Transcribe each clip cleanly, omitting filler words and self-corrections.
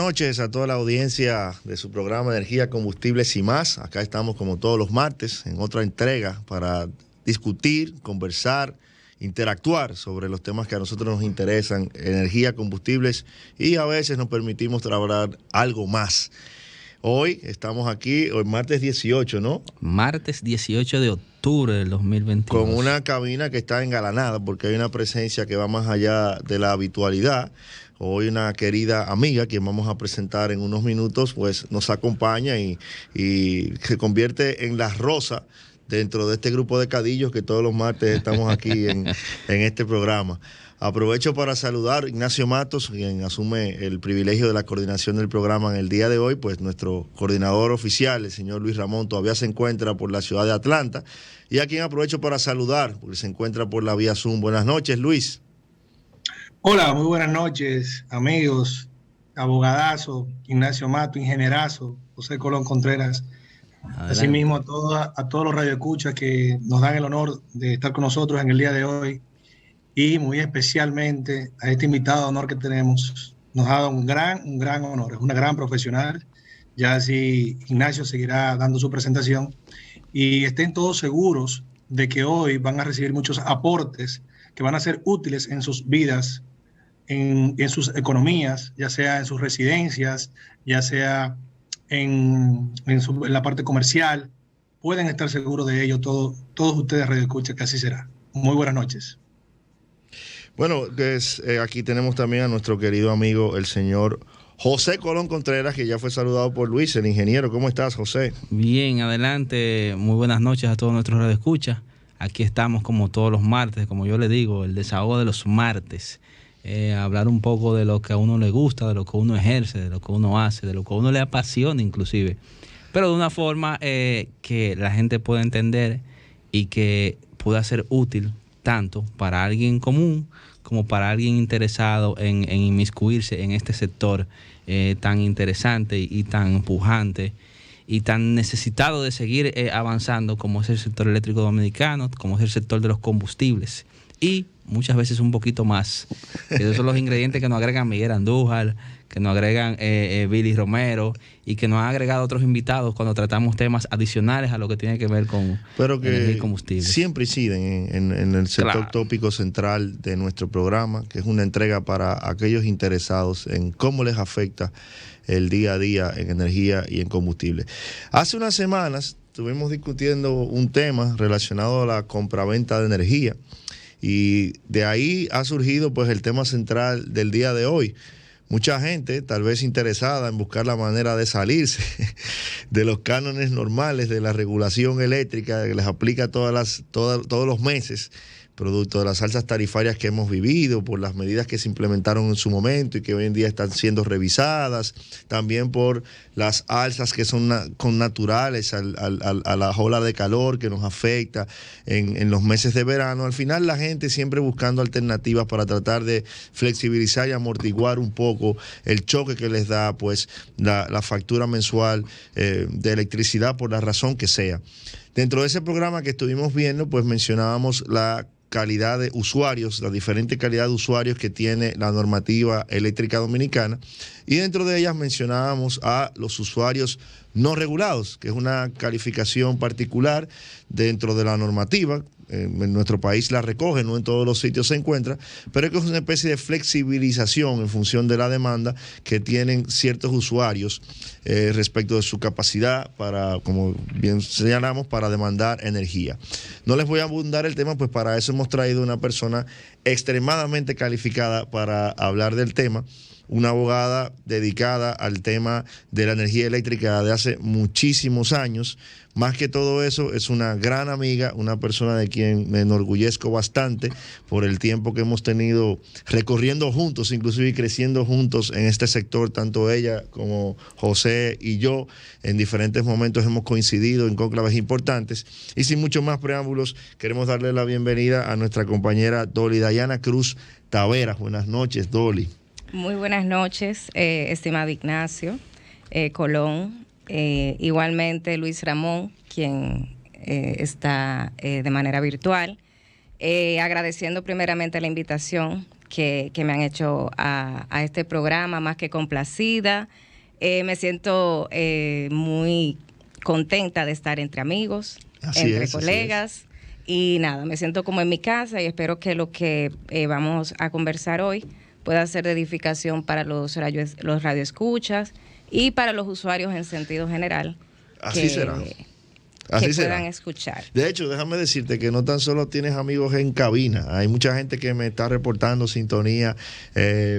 noches a toda la audiencia de su programa Energía, Combustibles y Más. Acá estamos como todos los martes en otra entrega para discutir, conversar, interactuar sobre los temas que a nosotros nos interesan, energía, combustibles, y a veces nos permitimos trabajar algo más. Hoy estamos aquí, hoy martes 18, ¿no? Martes 18 de octubre del 2022. Con una cabina que está engalanada porque hay una presencia que va más allá de la habitualidad. Hoy una querida amiga, quien vamos a presentar en unos minutos, pues nos acompaña y se convierte en la rosa dentro de este grupo de cadillos que todos los martes estamos aquí en este programa. Aprovecho para saludar a Ignacio Matos, quien asume el privilegio de la coordinación del programa en el día de hoy, pues nuestro coordinador oficial, el señor Luis Ramón, todavía se encuentra por la ciudad de Atlanta, y a quien aprovecho para saludar, porque se encuentra por la vía Zoom. Buenas noches, Luis. Hola, muy buenas noches, amigos, abogadazo, Ignacio Mato, ingenierazo, José Colón Contreras. Adelante. Asimismo a todos los radioescuchas que nos dan el honor de estar con nosotros en el día de hoy, y muy especialmente a este invitado de honor que tenemos. Nos ha dado un gran honor, es una gran profesional. Ya así Ignacio seguirá dando su presentación, y estén todos seguros de que hoy van a recibir muchos aportes que van a ser útiles en sus vidas, en sus economías, ya sea en sus residencias, ya sea en la parte comercial. Pueden estar seguros de ello, todos ustedes radioescuchas, que así será. Muy buenas noches. Bueno, aquí tenemos también a nuestro querido amigo, el señor José Colón Contreras, que ya fue saludado por Luis, el ingeniero. ¿Cómo estás, José? Bien, adelante. Muy buenas noches a todos nuestros radioescuchas. Aquí estamos como todos los martes, como yo le digo, el desahogo de los martes. Hablar un poco de lo que a uno le gusta, de lo que uno ejerce, de lo que uno hace, de lo que a uno le apasiona inclusive. Pero de una forma que la gente pueda entender y que pueda ser útil tanto para alguien común como para alguien interesado en inmiscuirse en este sector tan interesante y tan pujante y tan necesitado de seguir avanzando como es el sector eléctrico dominicano, como es el sector de los combustibles, y muchas veces un poquito más. Esos son los ingredientes que nos agregan Miguel Andújar, que nos agregan Billy Romero, y que nos han agregado otros invitados cuando tratamos temas adicionales a lo que tiene que ver con energía y combustibles. Siempre inciden en el sector tópico central de nuestro programa, que es una entrega para aquellos interesados en cómo les afecta el día a día en energía y en combustible. Hace unas semanas estuvimos discutiendo un tema relacionado a la compraventa de energía, y de ahí ha surgido pues el tema central del día de hoy. Mucha gente tal vez interesada en buscar la manera de salirse de los cánones normales de la regulación eléctrica que les aplica todos los meses, producto de las alzas tarifarias que hemos vivido, por las medidas que se implementaron en su momento y que hoy en día están siendo revisadas, también por las alzas que son connaturales a la ola de calor que nos afecta en los meses de verano. Al final la gente siempre buscando alternativas para tratar de flexibilizar y amortiguar un poco el choque que les da pues la factura mensual de electricidad, por la razón que sea. Dentro de ese programa que estuvimos viendo, pues mencionábamos la calidad de usuarios, la diferente calidad de usuarios que tiene la normativa eléctrica dominicana, y dentro de ellas mencionábamos a los usuarios no regulados, que es una calificación particular dentro de la normativa. En nuestro país la recoge, no en todos los sitios se encuentra, pero es que es una especie de flexibilización en función de la demanda que tienen ciertos usuarios respecto de su capacidad para, como bien señalamos, para demandar energía. No les voy a abundar el tema, pues para eso hemos traído una persona extremadamente calificada para hablar del tema, una abogada dedicada al tema de la energía eléctrica de hace muchísimos años. Más que todo eso, es una gran amiga, una persona de quien me enorgullezco bastante por el tiempo que hemos tenido recorriendo juntos, inclusive creciendo juntos en este sector. Tanto ella como José y yo en diferentes momentos hemos coincidido en cónclaves importantes. Y sin muchos más preámbulos, queremos darle la bienvenida a nuestra compañera Dolly Dayana Cruz Taveras. Buenas noches, Dolly. Muy buenas noches, estimado Ignacio Colón. Igualmente Luis Ramón, quien está de manera virtual, agradeciendo primeramente la invitación que me han hecho a este programa, más que complacida. Me siento muy contenta de estar entre amigos, entre colegas. Y nada, me siento como en mi casa y espero que lo que vamos a conversar hoy pueda ser de edificación para los radioescuchas y para los usuarios en sentido general. Así será. Que puedan escuchar. De hecho, déjame decirte que no tan solo tienes amigos en cabina, hay mucha gente que me está reportando sintonía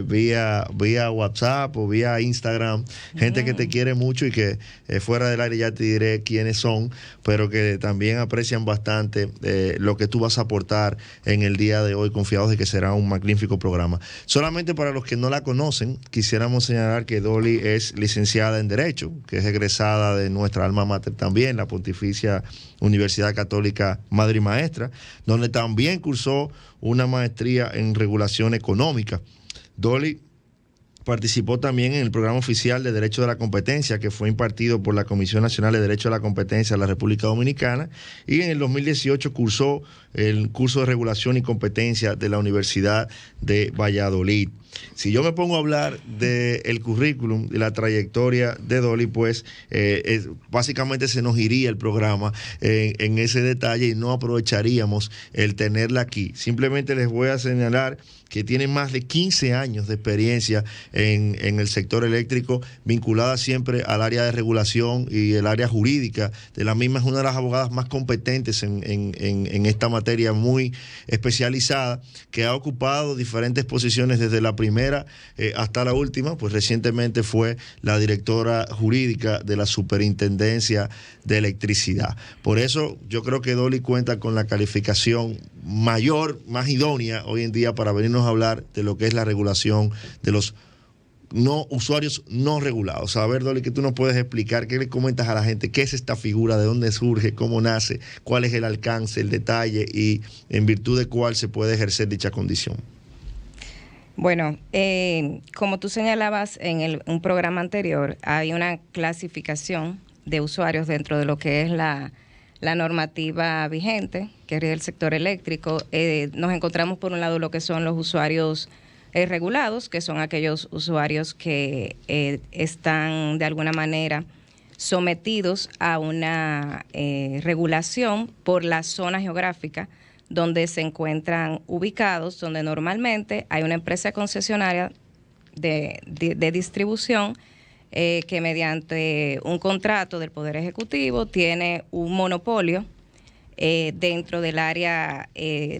vía WhatsApp o vía Instagram, gente que te quiere mucho y que fuera del aire ya te diré quiénes son, pero que también aprecian bastante lo que tú vas a aportar en el día de hoy, confiados de que será un magnífico programa. Solamente para los que no la conocen, quisiéramos señalar que Dolly es licenciada en Derecho, que es egresada de nuestra alma mater también, la Pontificia Universidad Católica Madre y Maestra, donde también cursó una maestría en regulación económica. Dolly participó también en el programa oficial de Derecho de la Competencia, que fue impartido por la Comisión Nacional de Derecho de la Competencia de la República Dominicana, y en el 2018 cursó el curso de Regulación y Competencia de la Universidad de Valladolid. Si yo me pongo a hablar del currículum y la trayectoria de Dolly, pues básicamente se nos iría el programa en ese detalle y no aprovecharíamos el tenerla aquí. Simplemente les voy a señalar que tiene más de 15 años de experiencia en el sector eléctrico, vinculada siempre al área de regulación y el área jurídica. De la misma, es una de las abogadas más competentes en esta materia, muy especializada, que ha ocupado diferentes posiciones desde la primera hasta la última. Pues recientemente fue la directora jurídica de la Superintendencia de Electricidad. Por eso yo creo que Dolly cuenta con la calificación mayor, más idónea hoy en día para venirnos a hablar de lo que es la regulación de los usuarios no regulados. A ver, Dolly, que tú nos puedes explicar, ¿qué le comentas a la gente? ¿Qué es esta figura? ¿De dónde surge? ¿Cómo nace? ¿Cuál es el alcance, el detalle y en virtud de cuál se puede ejercer dicha condición? Bueno, como tú señalabas en un programa anterior, hay una clasificación de usuarios dentro de lo que es la normativa vigente que rige el sector eléctrico. Nos encontramos por un lado lo que son los usuarios regulados, que son aquellos usuarios que están de alguna manera sometidos a una regulación por la zona geográfica donde se encuentran ubicados, donde normalmente hay una empresa concesionaria de distribución que mediante un contrato del Poder Ejecutivo tiene un monopolio dentro del área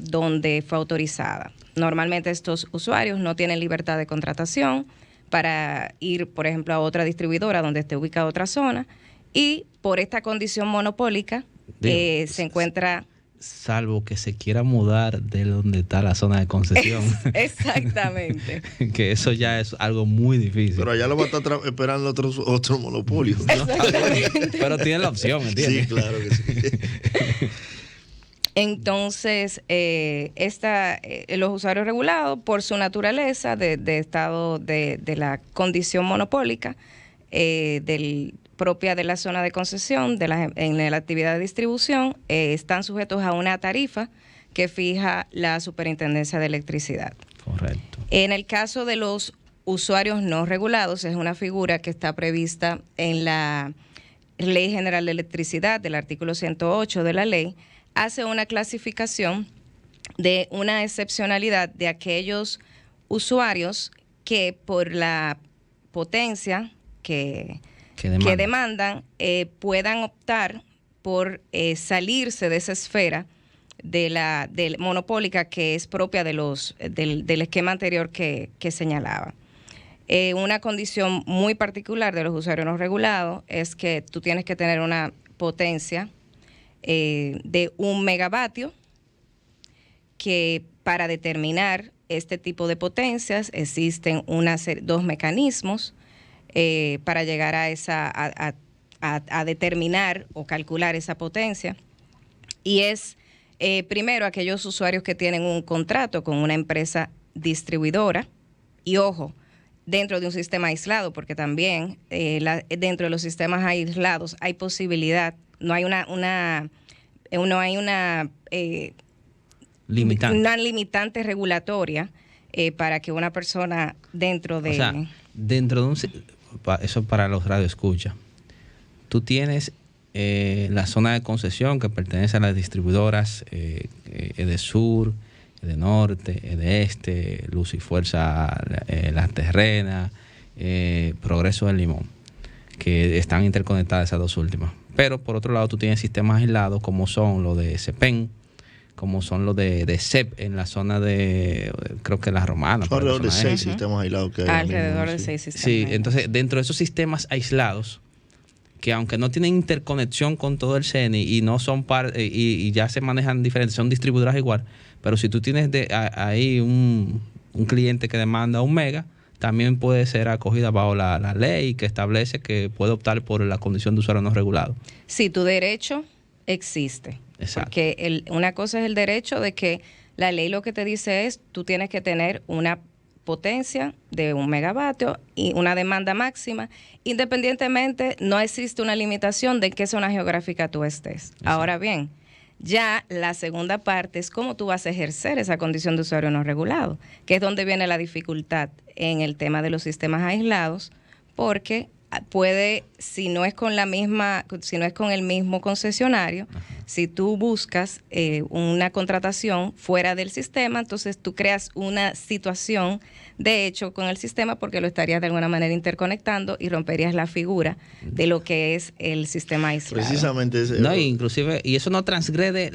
donde fue autorizada. Normalmente estos usuarios no tienen libertad de contratación para ir, por ejemplo, a otra distribuidora donde esté ubicada otra zona, y por esta condición monopólica se encuentra... Salvo que se quiera mudar de donde está la zona de concesión. Exactamente. Que eso ya es algo muy difícil. Pero allá lo va a estar esperando otro monopolio. Exactamente. Pero tiene la opción, ¿entiendes? Sí, claro que sí. Entonces, los usuarios regulados, por su naturaleza de estado de la condición monopólica propia de la zona de concesión, en la actividad de distribución, están sujetos a una tarifa que fija la Superintendencia de Electricidad. Correcto. En el caso de los usuarios no regulados, es una figura que está prevista en la Ley General de Electricidad, del artículo 108 de la ley, hace una clasificación de una excepcionalidad de aquellos usuarios que por la potencia que demandan puedan optar por salirse de esa esfera de monopólica que es propia del esquema anterior que señalaba. Una condición muy particular de los usuarios no regulados es que tú tienes que tener una potencia de 1 megavatio, que para determinar este tipo de potencias existen dos mecanismos para llegar a determinar o calcular esa potencia, y es primero aquellos usuarios que tienen un contrato con una empresa distribuidora, y ojo, dentro de un sistema aislado, porque también dentro de los sistemas aislados hay posibilidad, no hay una limitante regulatoria para que una persona dentro de... O sea, dentro de un... Eso para los radioescuchas. Tú tienes la zona de concesión que pertenece a las distribuidoras Edesur, Edenorte, Edeste, Luz y Fuerza, Las Terrenas, Progreso del Limón, que están interconectadas esas dos últimas. Pero por otro lado tú tienes sistemas aislados como son los de CEPEN, como son los de CEP en la zona de, creo que la Romana. Alrededor de 6 sistemas aislados que hay. Alrededor de 6 sistemas. Sí, entonces dentro de esos sistemas aislados, que aunque no tienen interconexión con todo el CENI y no son y ya se manejan diferentes, son distribuidoras igual, pero si tú tienes ahí un cliente que demanda 1 mega, también puede ser acogida bajo la ley que establece que puede optar por la condición de usuario no regulado. Sí, tu derecho existe. Exacto. Porque una cosa es el derecho de que la ley lo que te dice es tú tienes que tener una potencia de 1 megavatio y una demanda máxima. Independientemente, no existe una limitación de en qué zona geográfica tú estés. Exacto. Ahora bien, ya la segunda parte es cómo tú vas a ejercer esa condición de usuario no regulado, que es donde viene la dificultad en el tema de los sistemas aislados, porque puede, si no es con el mismo concesionario, si tú buscas una contratación fuera del sistema, entonces tú creas una situación de hecho con el sistema porque lo estarías de alguna manera interconectando y romperías la figura de lo que es el sistema aislado. Precisamente no, inclusive, y eso no transgrede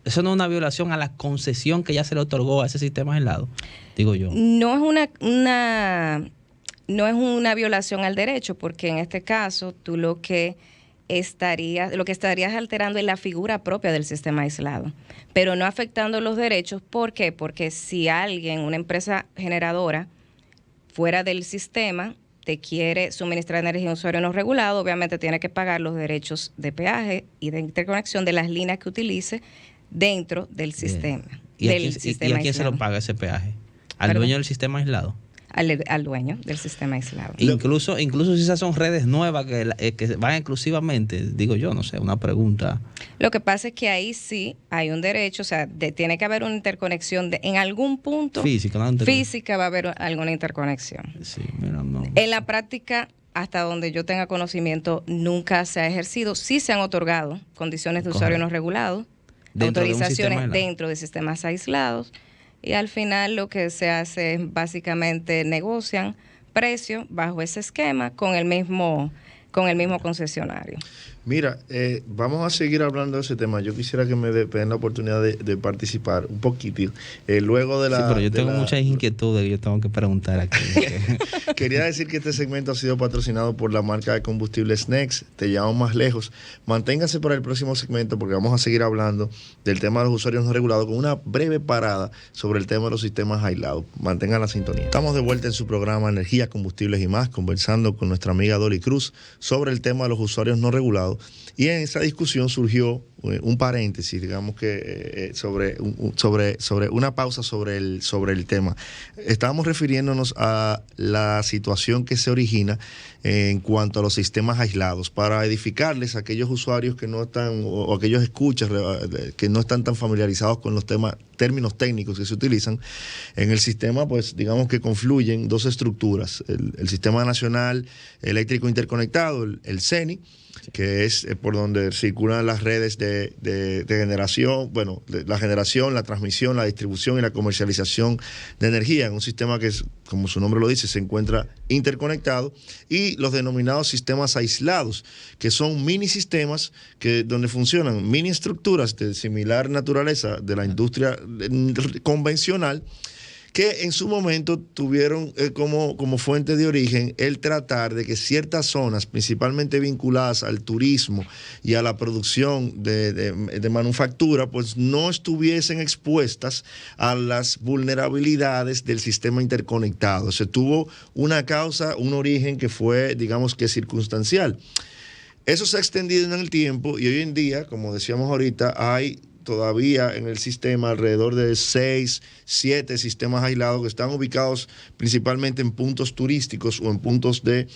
eso no es una violación a la concesión que ya se le otorgó a ese sistema aislado, digo yo. No es una violación al derecho, porque en este caso tú lo que estarías alterando es la figura propia del sistema aislado, pero no afectando los derechos. ¿Por qué? Porque si alguien, una empresa generadora fuera del sistema, te quiere suministrar energía a un usuario no regulado, obviamente tiene que pagar los derechos de peaje y de interconexión de las líneas que utilice dentro del sistema. ¿Y a quién se lo paga ese peaje? ¿Al dueño del sistema aislado? Al dueño del sistema aislado. Incluso si esas son redes nuevas que van exclusivamente, digo yo, no sé, una pregunta. Lo que pasa es que ahí sí hay un derecho, o sea, tiene que haber una interconexión en algún punto. Física va a haber alguna interconexión. Sí, mira, no. En la práctica, hasta donde yo tenga conocimiento, nunca se ha ejercido. Sí se han otorgado condiciones de usuario no regulado, autorizaciones dentro de sistemas aislados. Y al final lo que se hace es básicamente negocian precios bajo ese esquema con el mismo concesionario. Mira, vamos a seguir hablando de ese tema. Yo quisiera que me den la oportunidad de participar un poquitito. Luego de la... Sí, pero yo tengo muchas inquietudes que yo tengo que preguntar aquí. Quería decir que este segmento ha sido patrocinado por la marca de combustibles Next. Te llevamos más lejos. Manténganse para el próximo segmento porque vamos a seguir hablando del tema de los usuarios no regulados con una breve parada sobre el tema de los sistemas aislados. Mantengan la sintonía. Estamos de vuelta en su programa Energía, Combustibles y Más, conversando con nuestra amiga Dolly Cruz sobre el tema de los usuarios no regulados. Y en esa discusión surgió un paréntesis, digamos que sobre una pausa sobre el tema. Estábamos refiriéndonos a la situación que se origina en cuanto a los sistemas aislados, para edificarles a aquellos usuarios que no están, o aquellos escuchas que no están tan familiarizados con los términos técnicos que se utilizan. En el sistema, pues digamos que confluyen dos estructuras: el Sistema Nacional Eléctrico Interconectado, el CENI, que es por donde circulan las redes de generación, la generación, la transmisión, la distribución y la comercialización de energía, en un sistema que, como su nombre lo dice, se encuentra interconectado, y los denominados sistemas aislados, que son mini sistemas donde funcionan mini estructuras de similar naturaleza de la industria convencional, que en su momento tuvieron como fuente de origen el tratar de que ciertas zonas, principalmente vinculadas al turismo y a la producción de manufactura, pues no estuviesen expuestas a las vulnerabilidades del sistema interconectado. Se tuvo una causa, un origen que fue, digamos que circunstancial. Eso se ha extendido en el tiempo y hoy en día, como decíamos ahorita, hay todavía en el sistema alrededor de 6, 7 sistemas aislados que están ubicados principalmente en puntos turísticos o en puntos de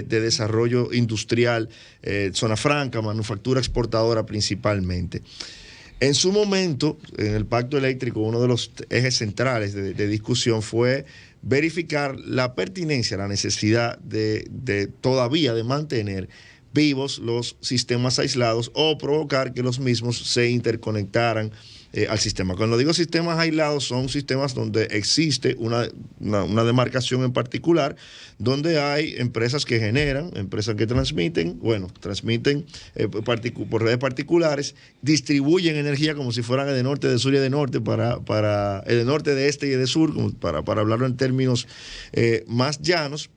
desarrollo industrial, zona franca, manufactura exportadora principalmente. En su momento, en el pacto eléctrico, uno de los ejes centrales de discusión fue verificar la pertinencia, la necesidad de todavía de mantener vivos los sistemas aislados o provocar que los mismos se interconectaran al sistema. Cuando digo sistemas aislados, son sistemas donde existe una demarcación en particular, donde hay empresas que generan, empresas que transmiten por redes particulares, distribuyen energía como si fueran de norte, de sur y de norte, para de norte, de este y de sur, para hablarlo en términos más llanos,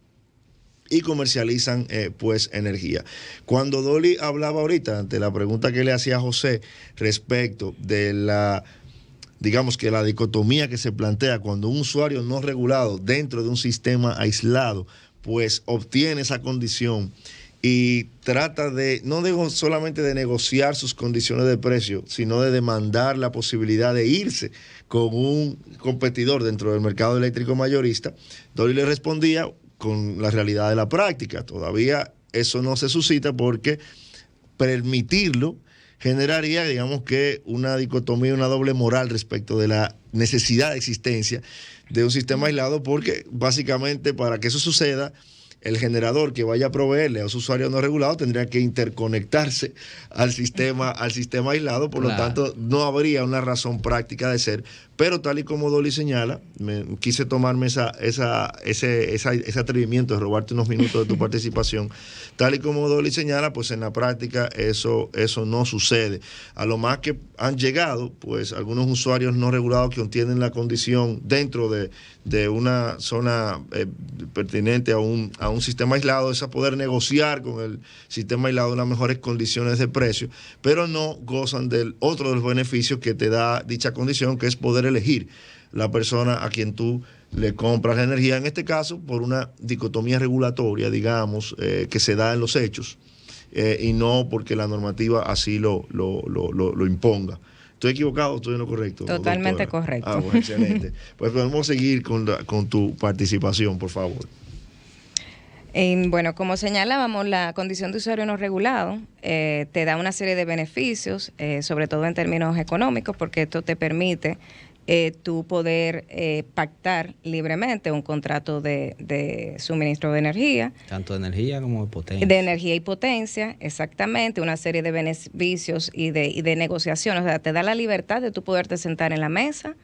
y comercializan pues energía. Cuando Dolly hablaba ahorita, ante la pregunta que le hacía a José respecto de la dicotomía que se plantea cuando un usuario no regulado dentro de un sistema aislado pues obtiene esa condición y trata solamente de negociar sus condiciones de precio, sino de demandar la posibilidad de irse con un competidor dentro del mercado eléctrico mayorista, Dolly le respondía con la realidad de la práctica. Todavía eso no se suscita porque permitirlo generaría, digamos que, una dicotomía, una doble moral respecto de la necesidad de existencia de un sistema aislado, porque básicamente para que eso suceda, el generador que vaya a proveerle a los usuarios no regulados tendría que interconectarse al sistema aislado, por lo tanto no habría una razón práctica de ser. Pero tal y como Dolly señala, quise tomarme ese atrevimiento de robarte unos minutos de tu participación. Tal y como Dolly señala, pues en la práctica eso no sucede. A lo más que han llegado, pues algunos usuarios no regulados que obtienen la condición dentro de una zona pertinente a un sistema aislado, es a poder negociar con el sistema aislado unas mejores condiciones de precio, pero no gozan del otro de los beneficios que te da dicha condición, que es poder elegir la persona a quien tú le compras la energía, en este caso por una dicotomía regulatoria, digamos, que se da en los hechos, y no porque la normativa así lo imponga. ¿Estoy equivocado o estoy en lo correcto? Totalmente doctora? Correcto. Ah, bueno, excelente. Pues podemos seguir con tu participación, por favor. Bueno, como señalábamos, la condición de usuario no regulado te da una serie de beneficios, sobre todo en términos económicos, porque esto te permite tú poder pactar libremente un contrato de suministro de energía. Tanto de energía como de potencia. De energía y potencia, exactamente, una serie de beneficios y de negociaciones. O sea, te da la libertad de tú poderte sentar en la mesa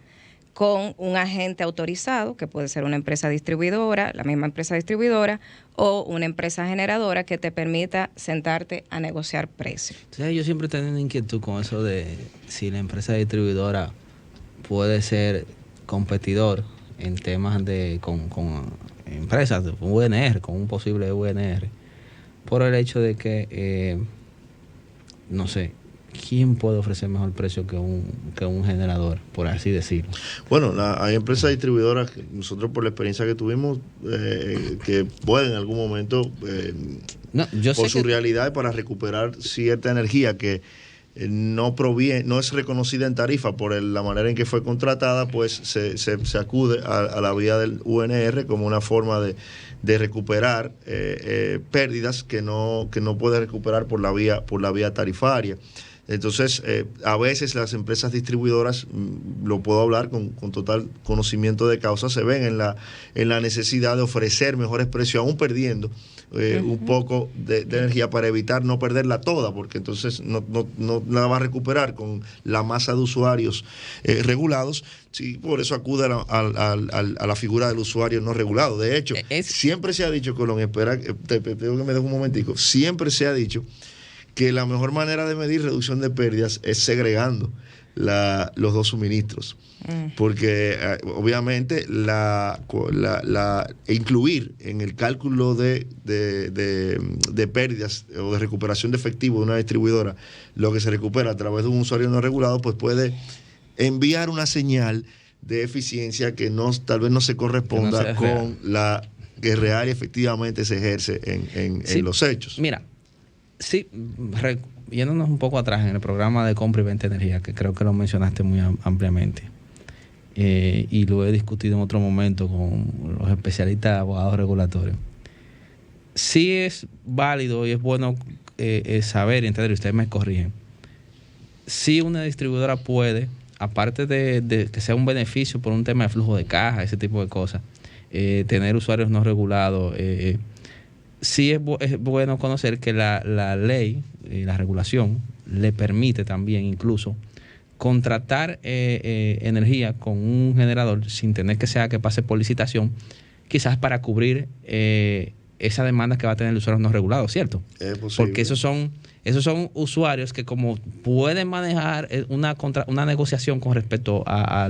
con un agente autorizado, que puede ser una empresa distribuidora, la misma empresa distribuidora, o una empresa generadora que te permita sentarte a negociar precios. Entonces, yo siempre tengo una inquietud con eso de si la empresa distribuidora puede ser competidor en temas con empresas de UNR, con un posible UNR, por el hecho de que, no sé, ¿quién puede ofrecer mejor precio que un generador, por así decirlo? Bueno, hay empresas distribuidoras que nosotros, por la experiencia que tuvimos, que pueden en algún momento, por su realidad, para recuperar cierta energía que no es reconocida en tarifa por la manera en que fue contratada, pues se acude a la vía del UNR como una forma de recuperar pérdidas que no puede recuperar por la vía tarifaria. Entonces, a veces las empresas distribuidoras, lo puedo hablar con total conocimiento de causa, se ven en la necesidad de ofrecer mejores precios, aún perdiendo un poco de energía, para evitar no perderla toda, porque entonces no la va a recuperar con la masa de usuarios regulados. Sí, por eso acude a la figura del usuario no regulado. De hecho, siempre se ha dicho, Colón, espera, te digo que me dejo un momentico, siempre se ha dicho que la mejor manera de medir reducción de pérdidas es segregando los dos suministros, porque obviamente incluir en el cálculo de pérdidas o de recuperación de efectivo de una distribuidora lo que se recupera a través de un usuario no regulado, pues puede enviar una señal de eficiencia que tal vez no se corresponda con la que real y efectivamente se ejerce en los hechos. Mira, sí, yéndonos un poco atrás en el programa de compra y venta de energía, que creo que lo mencionaste muy ampliamente, y lo he discutido en otro momento con los especialistas abogados regulatorios. Sí es válido y es bueno saber y entender, y ustedes me corrigen, sí una distribuidora puede, aparte de que sea un beneficio por un tema de flujo de caja, ese tipo de cosas, tener usuarios no regulados, sí es bueno conocer que la ley y la regulación le permite también incluso contratar energía con un generador sin tener que pase por licitación, quizás para cubrir esa demanda que va a tener el usuario no regulado, ¿cierto? Es posible. Porque esos son usuarios que como pueden manejar una negociación con respecto a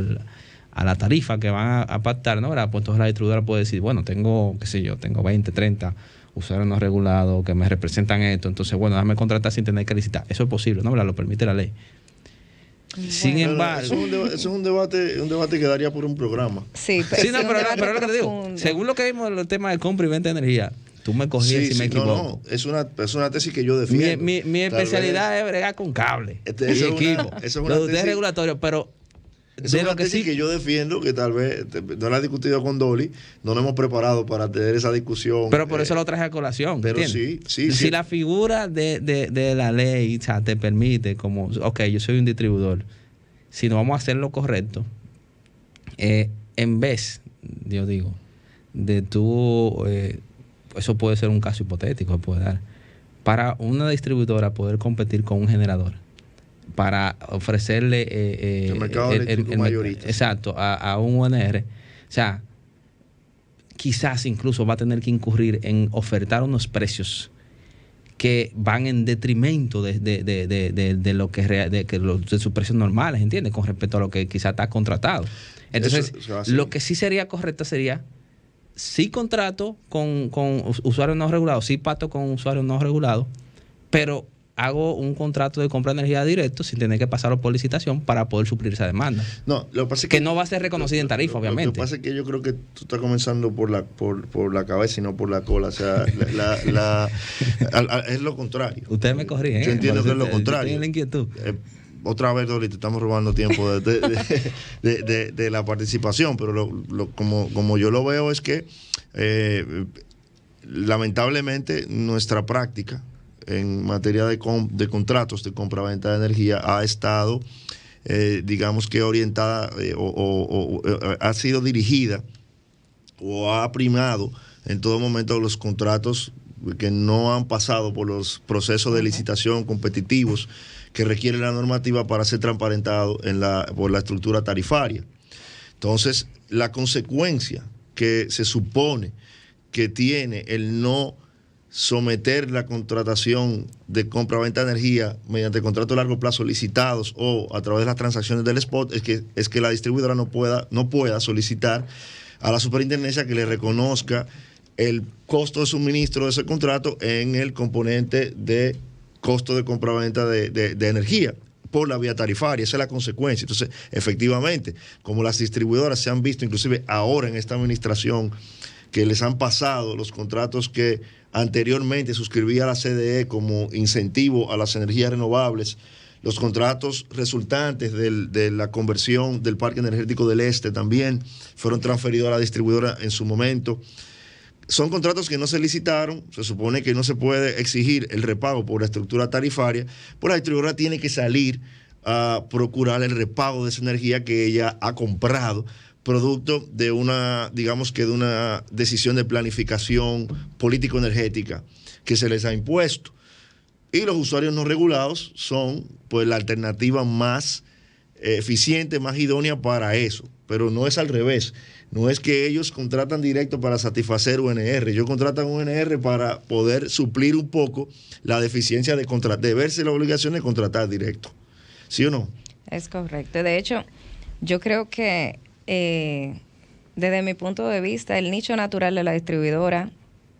la tarifa que van a pactar, ¿no? Pues entonces la distribuidora puede decir, bueno, tengo 20, 30 usuarios no regulados que me representan esto, entonces, bueno, déjame contratar sin tener que licitar. Eso es posible, ¿no? Lo permite la ley. Bueno, sin embargo, eso es un debate que daría por un programa. Sí, pero lo que te digo, según lo que vimos en el tema de compra y venta de energía, tú me corrías si me equivoco. No, es una tesis que yo defiendo. Mi especialidad es bregar con cable y equipo. Lo de usted es regulatorio, pero esa es una tesis que yo defiendo, que tal vez no la he discutido con Dolly, no nos hemos preparado para tener esa discusión. Pero por eso lo traje a colación. Pero ¿entiendes? sí. Si la figura de la ley, o sea, te permite, como, ok, yo soy un distribuidor, si no vamos a hacer lo correcto, en vez, yo digo, de tú, eso puede ser un caso hipotético, puede dar, para una distribuidora poder competir con un generador, para ofrecerle el mercado eléctrico mayorista. Exacto, a un UNR. O sea, quizás incluso va a tener que incurrir en ofertar unos precios que van en detrimento de lo que de sus precios normales, ¿entiendes? Con respecto a lo que quizás está contratado. Entonces, lo que sí sería correcto sería, sí contrato con usuarios no regulados, sí pacto con usuarios no regulados, pero hago un contrato de compra de energía directo sin tener que pasarlo por licitación para poder suplir esa demanda. No, lo que pasa es que no va a ser reconocida en tarifa, obviamente. Lo que pasa es que yo creo que tú estás comenzando por la cabeza y no por la cola. O sea, es lo contrario. Usted me corrige. Yo entiendo que es lo contrario. Tiene la inquietud. Otra vez, Dolly, te estamos robando tiempo de la participación, pero como yo lo veo es que lamentablemente nuestra práctica en materia de contratos de compra-venta de energía ha estado, digamos que orientada o ha sido dirigida o ha primado en todo momento los contratos que no han pasado por los procesos de licitación competitivos que requiere la normativa para ser transparentado por la estructura tarifaria. Entonces, la consecuencia que se supone que tiene el no someter la contratación de compra-venta de energía mediante contratos de largo plazo licitados o a través de las transacciones del spot es que la distribuidora no pueda solicitar a la superintendencia que le reconozca el costo de suministro de ese contrato en el componente de costo de compra-venta de energía por la vía tarifaria. Esa es la consecuencia. Entonces, efectivamente, como las distribuidoras se han visto, inclusive ahora en esta administración, que les han pasado los contratos que anteriormente suscribía la CDE como incentivo a las energías renovables, los contratos resultantes de la conversión del Parque Energético del Este también fueron transferidos a la distribuidora en su momento. Son contratos que no se licitaron, se supone que no se puede exigir el repago por la estructura tarifaria, pues la distribuidora tiene que salir a procurar el repago de esa energía que ella ha comprado, producto de una decisión de planificación político-energética que se les ha impuesto. Y los usuarios no regulados son pues la alternativa más eficiente, más idónea para eso. Pero no es al revés. No es que ellos contratan directo para satisfacer UNR. Ellos contratan UNR para poder suplir un poco la deficiencia de verse la obligación de contratar directo. ¿Sí o no? Es correcto. De hecho, yo creo que desde mi punto de vista, el nicho natural de la distribuidora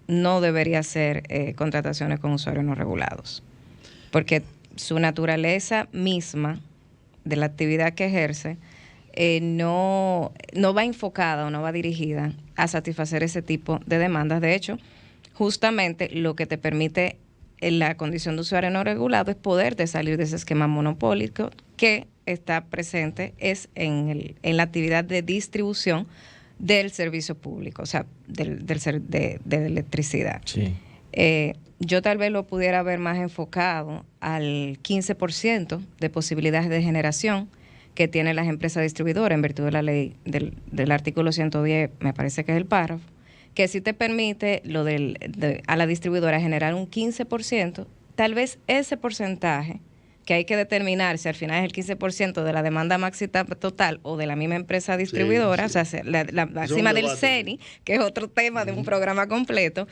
no debería ser contrataciones con usuarios no regulados, porque su naturaleza misma de la actividad que ejerce no va enfocada o no va dirigida a satisfacer ese tipo de demandas. De hecho, justamente lo que te permite en la condición de usuario no regulado es poderte salir de ese esquema monopólico que está presente en la actividad de distribución del servicio público, o sea, de electricidad. Sí. yo tal vez lo pudiera ver más enfocado al 15% de posibilidades de generación que tienen las empresas distribuidoras en virtud de la ley del artículo 110, me parece que es el párrafo, que sí te permite a la distribuidora generar un 15%, tal vez ese porcentaje que hay que determinar si al final es el 15% de la demanda máxima total o de la misma empresa distribuidora, sí. O sea, la máxima del CENI, que es otro tema de un programa completo,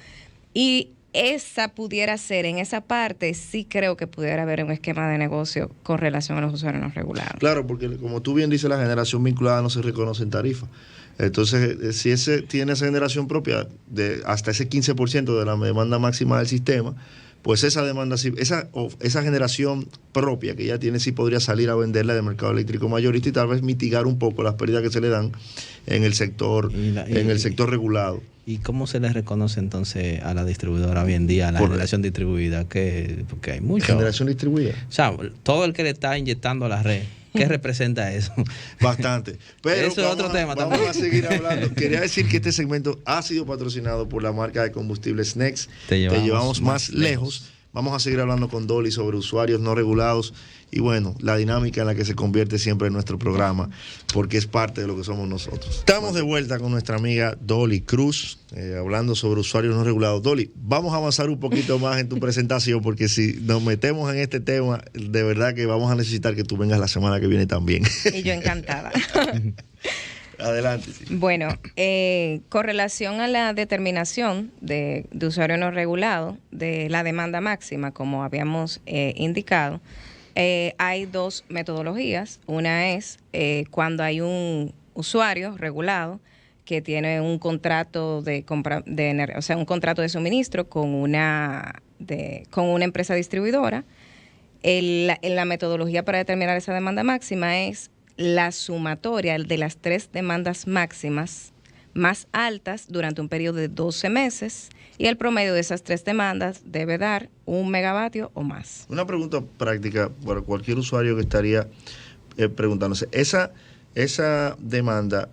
y esa pudiera ser, en esa parte, sí creo que pudiera haber un esquema de negocio con relación a los usuarios no regulados. Claro, porque como tú bien dices, la generación vinculada no se reconoce en tarifa. Entonces, si ese tiene esa generación propia de hasta ese 15% de la demanda máxima del sistema, pues esa demanda, esa generación propia que ya tiene, sí podría salir a venderla del mercado eléctrico mayorista y tal vez mitigar un poco las pérdidas que se le dan en el sector, el sector regulado. ¿Y cómo se les reconoce entonces a la distribuidora hoy en día, a la generación distribuida? Porque hay mucho. ¿Generación distribuida? O sea, todo el que le está inyectando a la red, ¿qué representa eso? Bastante. Pero eso es otro tema también. Vamos a seguir hablando. Quería decir que este segmento ha sido patrocinado por la marca de combustibles Next. Te llevamos más lejos. Vamos a seguir hablando con Dolly sobre usuarios no regulados y bueno, la dinámica en la que se convierte siempre en nuestro programa, porque es parte de lo que somos nosotros. Estamos de vuelta con nuestra amiga Dolly Cruz, hablando sobre usuarios no regulados. Dolly, vamos a avanzar un poquito más en tu presentación, porque si nos metemos en este tema, de verdad que vamos a necesitar que tú vengas la semana que viene también. Y yo encantada. Adelante. Sí. Bueno, con relación a la determinación de usuario no regulado, de la demanda máxima, como habíamos indicado, hay dos metodologías. Una es cuando hay un usuario regulado que tiene un contrato de compra de energía, o sea, un contrato de suministro con una empresa distribuidora. La metodología para determinar esa demanda máxima es la sumatoria de las 3 demandas máximas más altas durante un periodo de 12 meses y el promedio de esas 3 demandas debe dar 1 megavatio o más. Una pregunta práctica para cualquier usuario que estaría preguntándose. ¿Esa demanda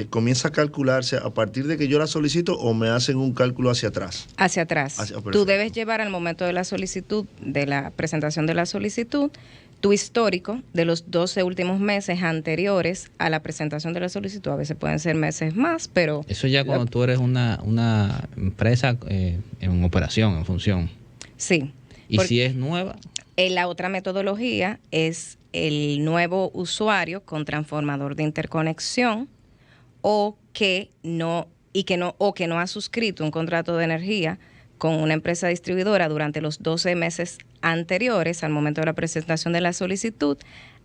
comienza a calcularse a partir de que yo la solicito o me hacen un cálculo hacia atrás? Hacia atrás. Tú debes llevar al momento de la solicitud, de la presentación de la solicitud, tu histórico de los 12 últimos meses anteriores a la presentación de la solicitud. A veces pueden ser meses más, pero... Eso ya cuando tú eres una empresa en operación, en función. Sí. ¿Y si es nueva? La otra metodología es el nuevo usuario con transformador de interconexión o que no ha suscrito un contrato de energía con una empresa distribuidora durante los 12 meses anteriores al momento de la presentación de la solicitud.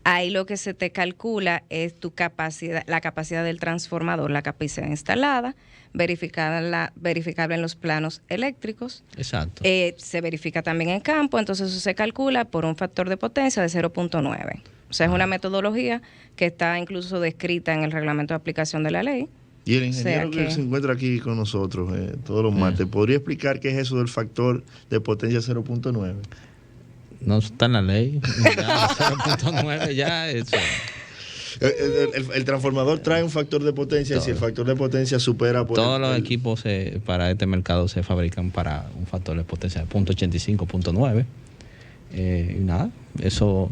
Ahí lo que se te calcula es tu capacidad, la capacidad del transformador, la capacidad instalada, verificable en los planos eléctricos. Exacto. Se verifica también en campo, entonces eso se calcula por un factor de potencia de 0.9. O sea, es una metodología que está incluso descrita en el reglamento de aplicación de la ley. Y el ingeniero que se encuentra aquí con nosotros todos los martes, ¿podría explicar qué es eso del factor de potencia 0.9? No está en la ley. 0.9 ya eso. El transformador trae un factor de potencia. Todo. Y si el factor de potencia supera... Todos los equipos para este mercado se fabrican para un factor de potencia de 0.85, 0.9. Y nada, eso...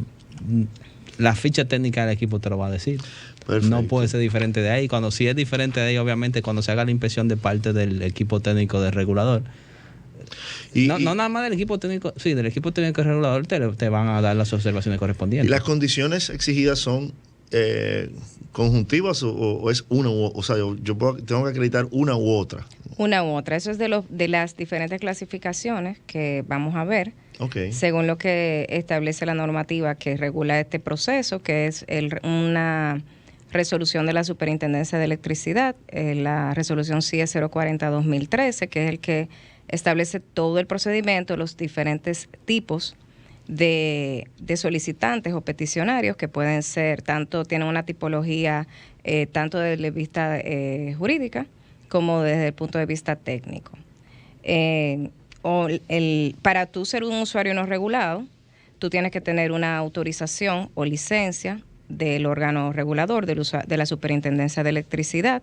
La ficha técnica del equipo te lo va a decir. Perfecto. No puede ser diferente de ahí. Si es diferente de ahí, obviamente, cuando se haga la inspección de parte del equipo técnico del regulador, no nada más del equipo técnico, sí, del equipo técnico del regulador te van a dar las observaciones correspondientes. ¿Y las condiciones exigidas son conjuntivas o es una o sea, yo tengo que acreditar una u otra? Una u otra. Eso es de las diferentes clasificaciones que vamos a ver. Okay. Según lo que establece la normativa que regula este proceso, que es una resolución de la Superintendencia de Electricidad, la resolución CIE 040-2013, que es el que establece todo el procedimiento, los diferentes tipos de solicitantes o peticionarios que pueden ser, tienen una tipología tanto desde la vista jurídica como desde el punto de vista técnico. Para tú ser un usuario no regulado, tú tienes que tener una autorización o licencia del órgano regulador de la Superintendencia de Electricidad,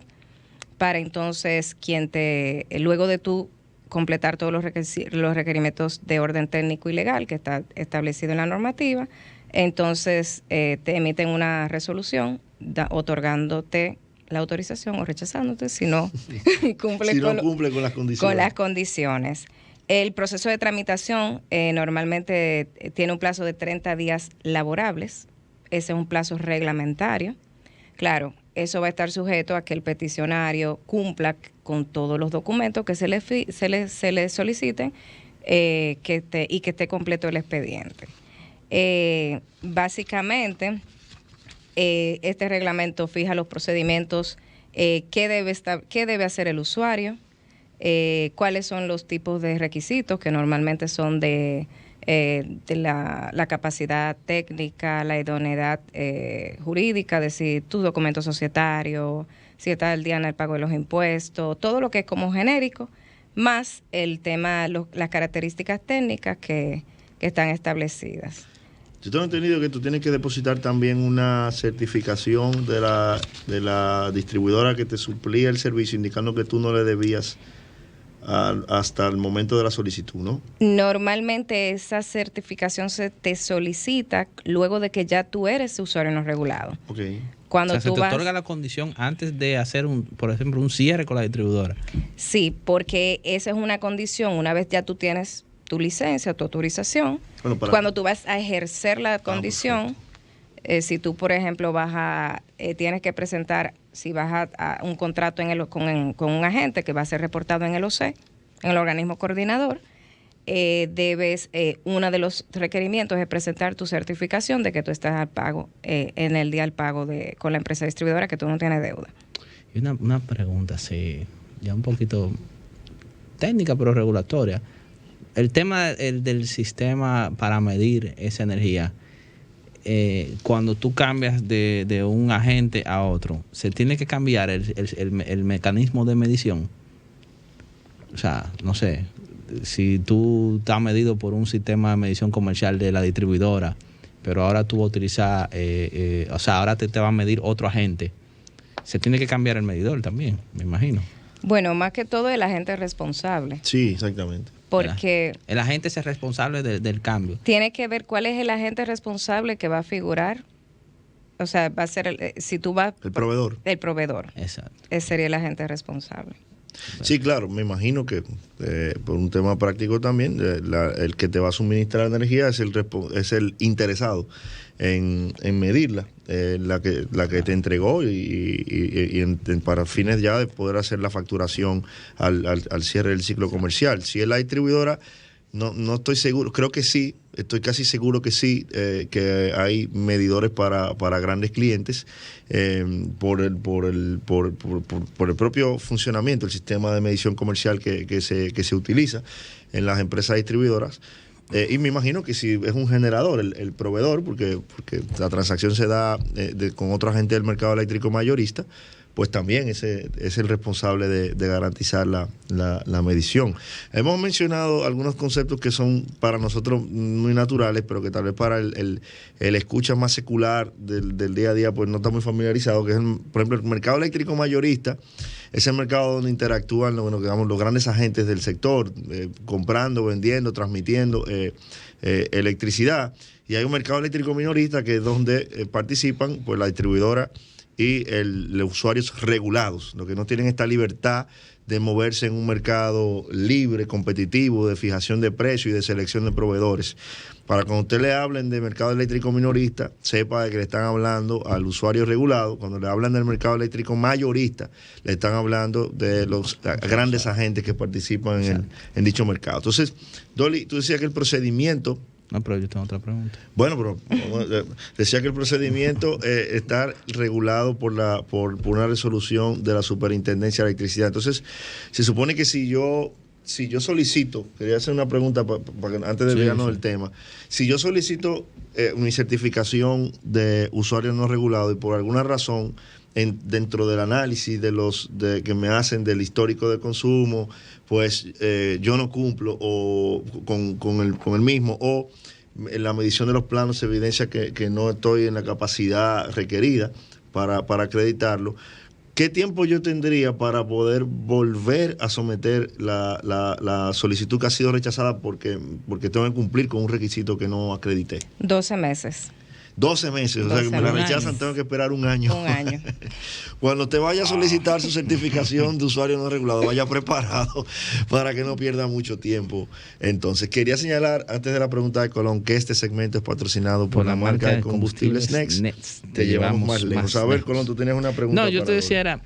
para entonces luego de tú completar todos los requerimientos de orden técnico y legal que está establecido en la normativa, entonces te emiten una resolución otorgándote la autorización o rechazándote si no cumple con las condiciones. El proceso de tramitación normalmente tiene un plazo de 30 días laborables. Ese es un plazo reglamentario. Claro, eso va a estar sujeto a que el peticionario cumpla con todos los documentos que se le soliciten y que esté completo el expediente. Básicamente, este reglamento fija los procedimientos, qué debe hacer el usuario, cuáles son los tipos de requisitos que normalmente son de la capacidad técnica, la idoneidad jurídica, de si tus documentos societarios, si está al día en el pago de los impuestos, todo lo que es como genérico, más el tema, las características técnicas que están establecidas. Yo tengo entendido que tú tienes que depositar también una certificación de la distribuidora que te suplía el servicio, indicando que tú no le debías hasta el momento de la solicitud, ¿no? Normalmente esa certificación se te solicita luego de que ya tú eres usuario no regulado. Okay. Cuando se te otorga la condición antes de hacer, por ejemplo, un cierre con la distribuidora. Sí, porque esa es una condición. Una vez ya tú tienes tu licencia, tu autorización, cuando tú vas a ejercer la condición, si tú, por ejemplo, tienes que presentar, si vas a un contrato con un agente que va a ser reportado en el OC, en el organismo coordinador, uno de los requerimientos es presentar tu certificación de que tú estás al pago, en el día del pago con la empresa distribuidora, que tú no tienes deuda. Y una pregunta, sí, ya un poquito técnica, pero regulatoria. El tema del sistema para medir esa energía, cuando tú cambias de un agente a otro, ¿se tiene que cambiar el mecanismo de medición? O sea, no sé, si tú estás medido por un sistema de medición comercial de la distribuidora, pero ahora tú vas a utilizar, ahora te va a medir otro agente, ¿se tiene que cambiar el medidor también, me imagino? Bueno, más que todo el agente responsable. Sí, exactamente. Porque el agente es el responsable del cambio. Tiene que ver cuál es el agente responsable que va a figurar. O sea, va a ser si tú vas... El proveedor. El proveedor. Exacto. Ese sería el agente responsable. Sí, claro, me imagino que por un tema práctico también, el que te va a suministrar energía es el interesado en medirla, la que te entregó para fines ya de poder hacer la facturación al cierre del ciclo comercial. Si es la distribuidora, no estoy seguro, creo que sí, estoy casi seguro que sí, que hay medidores para grandes clientes por el propio funcionamiento, el sistema de medición comercial que se utiliza en las empresas distribuidoras. Y me imagino que si es un generador, el proveedor, porque la transacción se da con otro agente del mercado eléctrico mayorista, pues también es el responsable de garantizar la medición. Hemos mencionado algunos conceptos que son para nosotros muy naturales, pero que tal vez para el escucha más secular del día a día pues no está muy familiarizado, que es, por ejemplo, el mercado eléctrico mayorista. Es el mercado donde interactúan los grandes agentes del sector, comprando, vendiendo, transmitiendo electricidad. Y hay un mercado eléctrico minorista que es donde participan pues la distribuidora y los usuarios regulados, los que no tienen esta libertad de moverse en un mercado libre, competitivo, de fijación de precios y de selección de proveedores. Para cuando usted le hablen de mercado eléctrico minorista, sepa de que le están hablando al usuario regulado. Cuando le hablan del mercado eléctrico mayorista, le están hablando de los grandes agentes que participan en dicho mercado. Entonces, Dolly, tú decías que el procedimiento... No, pero yo tengo otra pregunta. Bueno, pero decía que el procedimiento está regulado por una resolución de la Superintendencia de Electricidad. Entonces, se supone que si yo solicito, quería hacer una pregunta antes de desviarnos del tema. Si yo solicito mi certificación de usuario no regulado y por alguna razón dentro del análisis que me hacen del histórico de consumo, pues yo no cumplo con el mismo, o en la medición de los planos se evidencia que no estoy en la capacidad requerida para acreditarlo, ¿qué tiempo yo tendría para poder volver a someter la solicitud que ha sido rechazada porque tengo que cumplir con un requisito que no acredité? 12 meses. 12 meses, o sea que me la rechazan, tengo que esperar un año. Un año. Cuando te vaya a solicitar su certificación de usuario no regulado, vaya preparado para que no pierda mucho tiempo. Entonces, quería señalar, antes de la pregunta de Colón, que este segmento es patrocinado por la marca de combustibles Next. Te llevamos más lejos. A ver, Colón, tú tienes una pregunta. No, yo te decía,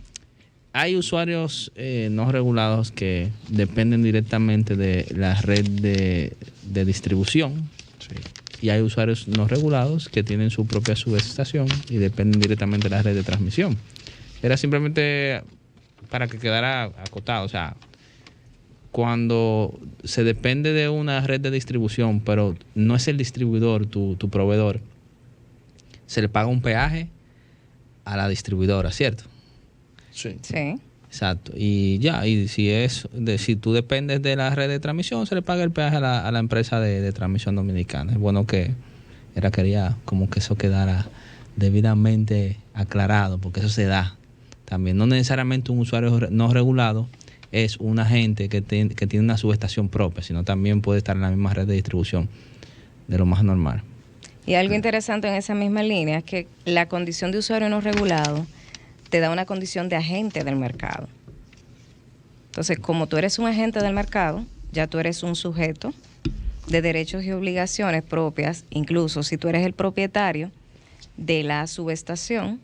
hay usuarios no regulados que dependen directamente de la red de distribución. Sí. Y hay usuarios no regulados que tienen su propia subestación y dependen directamente de la red de transmisión. Era simplemente para que quedara acotado. O sea, cuando se depende de una red de distribución, pero no es el distribuidor tu proveedor, se le paga un peaje a la distribuidora, ¿cierto? Sí. Sí. Exacto. Y ya, y si tú dependes de la red de transmisión, se le paga el peaje a la empresa de transmisión dominicana. Es bueno que quería como que eso quedara debidamente aclarado, porque eso se da también. No necesariamente un usuario no regulado es un agente que tiene una subestación propia, sino también puede estar en la misma red de distribución de lo más normal. Y algo interesante en esa misma línea es que la condición de usuario no regulado te da una condición de agente del mercado. Entonces, como tú eres un agente del mercado, ya tú eres un sujeto de derechos y obligaciones propias. Incluso si tú eres el propietario de la subestación,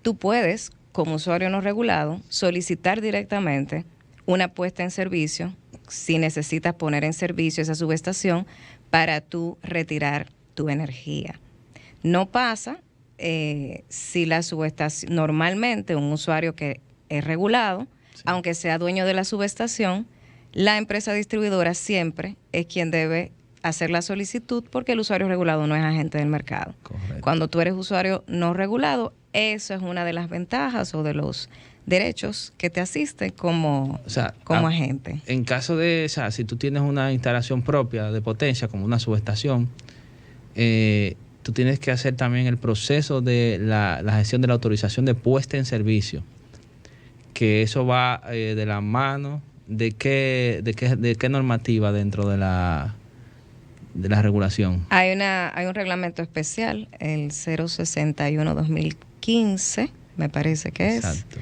tú puedes, como usuario no regulado, solicitar directamente una puesta en servicio si necesitas poner en servicio esa subestación para tú retirar tu energía. No pasa si la subestación, normalmente un usuario que es regulado, sí, aunque sea dueño de la subestación, la empresa distribuidora siempre es quien debe hacer la solicitud, porque el usuario regulado no es agente del mercado. Correcto. Cuando tú eres usuario no regulado, eso es una de las ventajas o de los derechos que te asisten como agente. En caso de, si tú tienes una instalación propia de potencia, como una subestación, tú tienes que hacer también el proceso de la gestión de la autorización de puesta en servicio, que eso va de la mano de qué normativa dentro de la regulación. Hay un reglamento especial, el 061-2015, me parece que es. Exacto.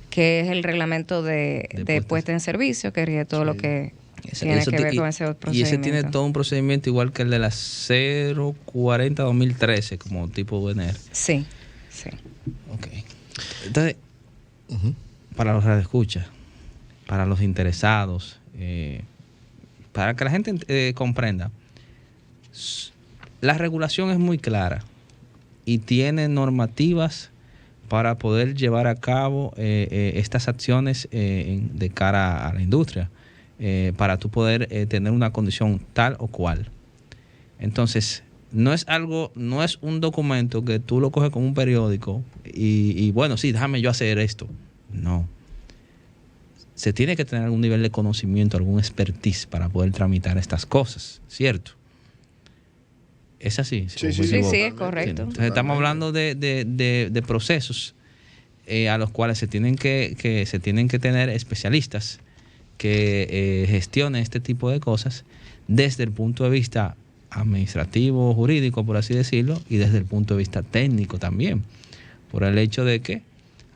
Que es el reglamento de puesta en servicio, que rige todo, sí, lo que tiene que ver con ese procedimiento. Y ese tiene todo un procedimiento igual que el de la 040-2013, como tipo UNR. Sí, sí. Ok. Entonces, para los radioescuchas, para los interesados, para que la gente comprenda, la regulación es muy clara y tiene normativas para poder llevar a cabo estas acciones de cara a la industria, para tú poder tener una condición tal o cual. Entonces, no es un documento que tú lo coges como un periódico y bueno, sí, déjame yo hacer esto. No. Se tiene que tener algún nivel de conocimiento, algún expertise para poder tramitar estas cosas, ¿cierto? ¿Es así? Sí, es correcto. Entonces estamos hablando de procesos a los cuales se tienen que tener especialistas que gestionen este tipo de cosas desde el punto de vista administrativo, jurídico, por así decirlo, y desde el punto de vista técnico también, por el hecho de que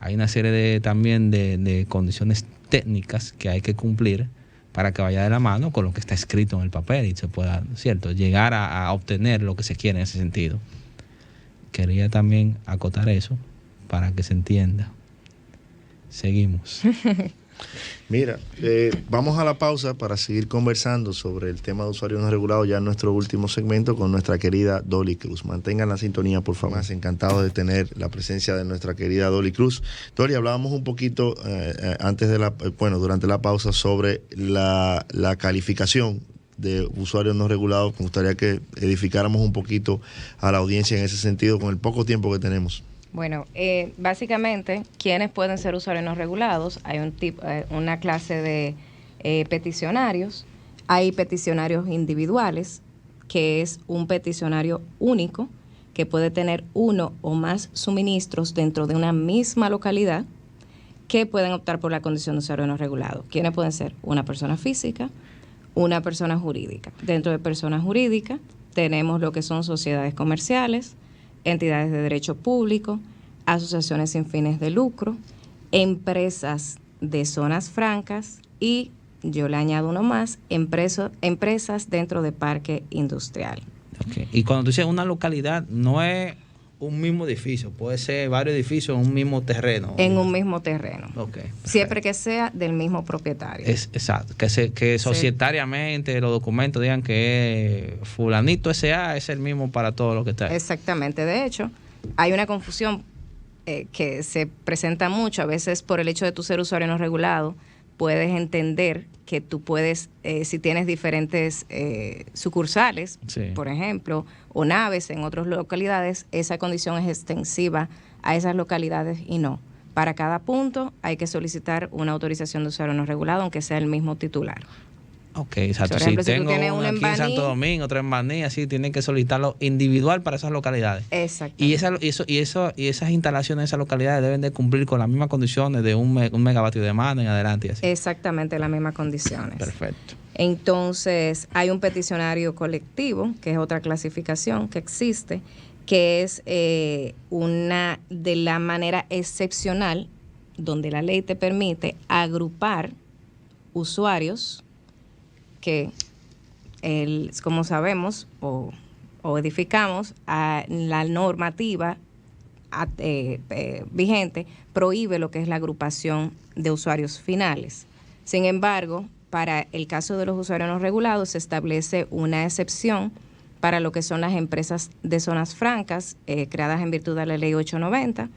hay una serie también de condiciones técnicas que hay que cumplir para que vaya de la mano con lo que está escrito en el papel y se pueda, ¿cierto?, llegar a obtener lo que se quiere en ese sentido. Quería también acotar eso para que se entienda. Seguimos. Mira, vamos a la pausa para seguir conversando sobre el tema de usuarios no regulados ya en nuestro último segmento con nuestra querida Dolly Cruz. Mantengan la sintonía, por favor. Más encantado de tener la presencia de nuestra querida Dolly Cruz. Dolly, hablábamos un poquito durante la pausa sobre la calificación de usuarios no regulados. Me gustaría que edificáramos un poquito a la audiencia en ese sentido con el poco tiempo que tenemos. Bueno, básicamente, ¿quiénes pueden ser usuarios no regulados? Hay una clase de peticionarios. Hay peticionarios individuales, que es un peticionario único, que puede tener uno o más suministros dentro de una misma localidad. que pueden optar por la condición de usuario no regulado. ¿Quiénes pueden ser? Una persona física, una persona jurídica. Dentro de personas jurídicas tenemos lo que son sociedades comerciales, entidades de derecho público, asociaciones sin fines de lucro, empresas de zonas francas y, yo le añado uno más, empresas dentro de parque industrial. Okay. Y cuando tú dices una localidad, no es un mismo edificio, puede ser varios edificios en un mismo terreno. En un mismo terreno. Okay, siempre que sea del mismo propietario. Exacto, que societariamente los documentos digan que fulanito S.A. es el mismo para todo lo que está ahí. Exactamente, de hecho, hay una confusión que se presenta mucho, a veces por el hecho de tu ser usuario no regulado, puedes entender que tú puedes, si tienes diferentes sucursales, sí, por ejemplo, o naves en otras localidades, esa condición es extensiva a esas localidades y no. Para cada punto hay que solicitar una autorización de usuario no regulado, aunque sea el mismo titular. Ok, exacto. Por ejemplo, si tengo una aquí en Santo Domingo, otra en Baní, así tienen que solicitarlo individual para esas localidades. Exacto. Y esas instalaciones de esas localidades deben de cumplir con las mismas condiciones de un megavatio de demanda en adelante. Y así. Exactamente las mismas condiciones. Perfecto. Entonces, hay un peticionario colectivo, que es otra clasificación que existe, que es una de la manera excepcional, donde la ley te permite agrupar usuarios que, como sabemos o edificamos, la normativa vigente prohíbe lo que es la agrupación de usuarios finales. Sin embargo, para el caso de los usuarios no regulados se establece una excepción para lo que son las empresas de zonas francas creadas en virtud de la ley 890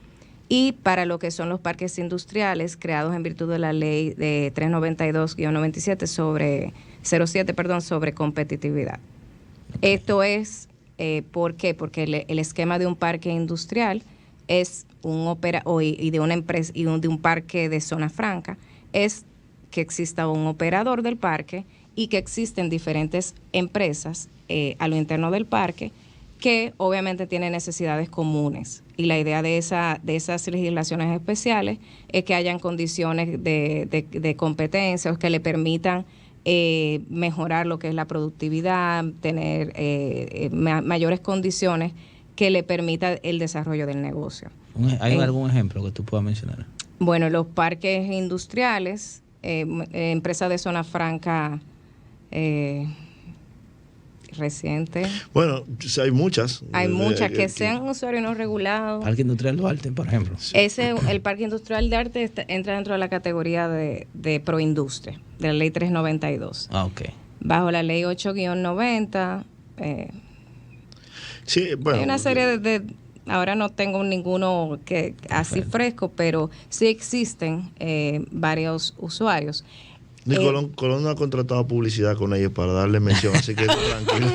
y para lo que son los parques industriales creados en virtud de la ley de 392-97 sobre competitividad. Okay. Esto es, ¿por qué? Porque el esquema de un parque industrial es y de una empresa y de un parque de zona franca es que exista un operador del parque y que existen diferentes empresas a lo interno del parque que obviamente tienen necesidades comunes. Y la idea de esas legislaciones especiales es que hayan condiciones de competencia o que le permitan mejorar lo que es la productividad, tener mayores condiciones que le permita el desarrollo del negocio. ¿Hay algún ejemplo que tú puedas mencionar? Bueno, los parques industriales, empresas de zona franca reciente. Bueno, hay muchas. Hay muchas que sean usuarios no regulados. Parque Industrial Duarte, por ejemplo. Sí. El Parque Industrial de Arte entra dentro de la categoría de Proindustria, de la ley 392. Ah, ok. Bajo la ley 8-90. Sí, bueno. Hay una serie de ahora no tengo ninguno que así fresco, pero sí existen varios usuarios. Colón no ha contratado publicidad con ellos para darle mención, así que tranquilo.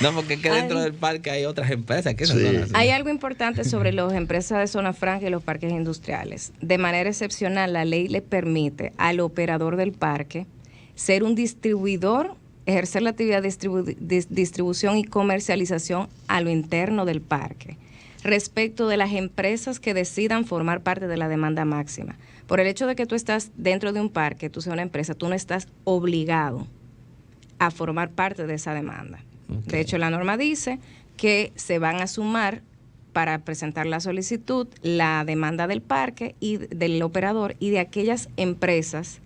No, porque es que dentro del parque hay otras empresas. Que sí. Hay algo importante sobre las empresas de zona franca y los parques industriales. De manera excepcional, la ley le permite al operador del parque ser un distribuidor, ejercer la actividad de distribución y comercialización a lo interno del parque, respecto de las empresas que decidan formar parte de la demanda máxima. Por el hecho de que tú estás dentro de un parque, tú seas una empresa, tú no estás obligado a formar parte de esa demanda. Okay. De hecho, la norma dice que se van a sumar para presentar la solicitud la demanda del parque y del operador y de aquellas empresas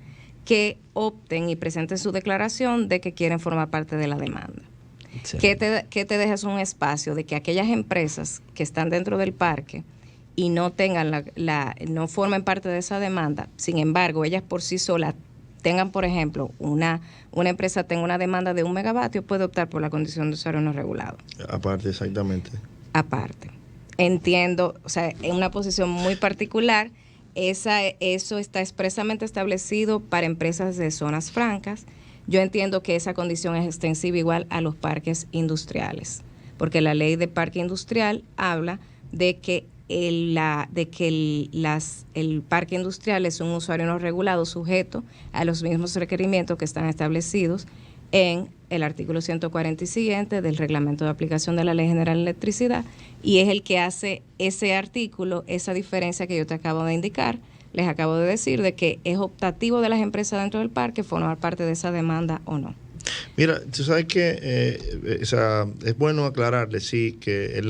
que opten y presenten su declaración de que quieren formar parte de la demanda. ¿Qué te dejas un espacio de que aquellas empresas que están dentro del parque y no tengan no formen parte de esa demanda, sin embargo, ellas por sí solas tengan, por ejemplo, una empresa tenga una demanda de 1 megavatio, puede optar por la condición de usuario no regulado? Aparte, exactamente. Aparte. Entiendo, o sea, en una posición muy particular, eso está expresamente establecido para empresas de zonas francas. Yo entiendo que esa condición es extensiva igual a los parques industriales, porque la ley de parque industrial habla de que el parque industrial es un usuario no regulado sujeto a los mismos requerimientos que están establecidos en el artículo 140 y siguiente del Reglamento de Aplicación de la Ley General de Electricidad, y es el que hace ese artículo, esa diferencia que yo te acabo de indicar, les acabo de decir de que es optativo de las empresas dentro del parque formar parte de esa demanda o no. Mira, tú sabes que es bueno aclararle, sí, que es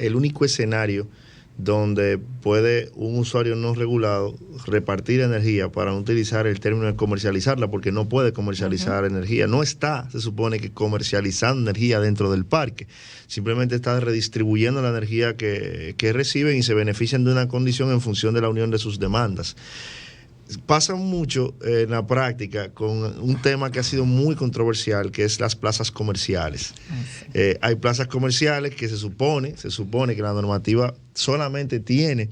el único escenario donde puede un usuario no regulado repartir energía, para no utilizar el término de comercializarla, porque no puede comercializar energía. No está, se supone, que comercializando energía dentro del parque. Simplemente está redistribuyendo la energía que reciben y se benefician de una condición en función de la unión de sus demandas. Pasa mucho en la práctica con un tema que ha sido muy controversial, que es las plazas comerciales. Hay plazas comerciales que se supone que la normativa solamente tiene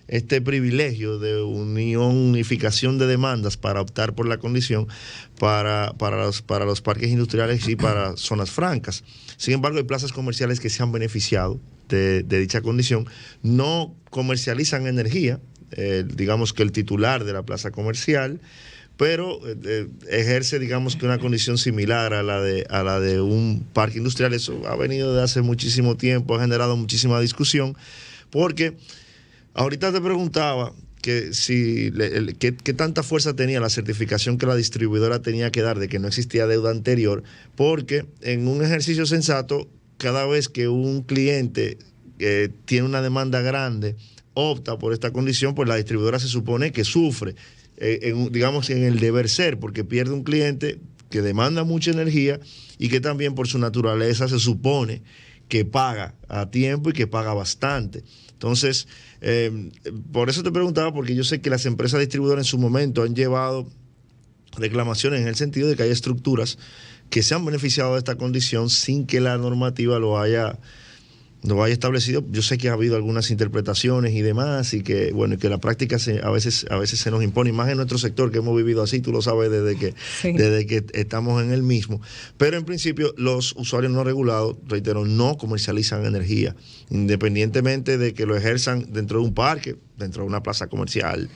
este privilegio de unificación de demandas para optar por la condición para los parques industriales y para zonas francas. Sin embargo, hay plazas comerciales que se han beneficiado de dicha condición, no comercializan energía, digamos que el titular de la plaza comercial, pero ejerce, digamos, que una condición similar a la de un parque industrial. Eso ha venido de hace muchísimo tiempo, ha generado muchísima discusión, porque ahorita te preguntaba que qué tanta fuerza tenía la certificación que la distribuidora tenía que dar de que no existía deuda anterior, porque en un ejercicio sensato, cada vez que un cliente tiene una demanda grande, opta por esta condición, pues la distribuidora se supone que sufre, digamos, en el deber ser, porque pierde un cliente que demanda mucha energía y que también por su naturaleza se supone que paga a tiempo y que paga bastante. Entonces, por eso te preguntaba, porque yo sé que las empresas distribuidoras en su momento han llevado reclamaciones en el sentido de que hay estructuras que se han beneficiado de esta condición sin que la normativa lo haya establecido. Yo sé que ha habido algunas interpretaciones y demás, y que, bueno, que la práctica a veces se nos impone, más en nuestro sector, que hemos vivido así, tú lo sabes desde que estamos en el mismo. Pero en principio los usuarios no regulados, reitero, no comercializan energía, independientemente de que lo ejerzan dentro de un parque, dentro de una plaza comercial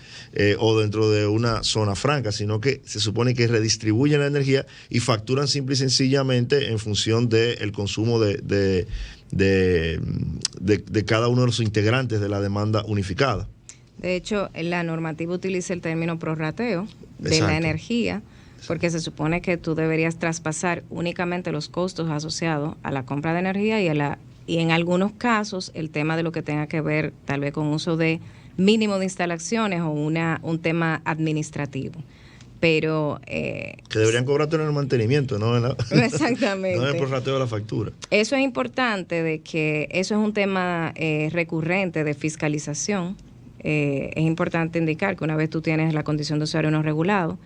o dentro de una zona franca, sino que se supone que redistribuyen la energía y facturan simple y sencillamente en función del consumo de cada uno de los integrantes de la demanda unificada. De hecho, la normativa utiliza el término prorrateo de la energía, porque se supone que tú deberías traspasar únicamente los costos asociados a la compra de energía y en algunos casos el tema de lo que tenga que ver tal vez con uso de mínimo de instalaciones o un tema administrativo. Pero que deberían cobrarte en el mantenimiento, ¿no? Exactamente. No en el prorrateo de la factura. Eso es importante, de que eso es un tema recurrente de fiscalización. Es importante indicar que una vez tú tienes la condición de usuario no regulado,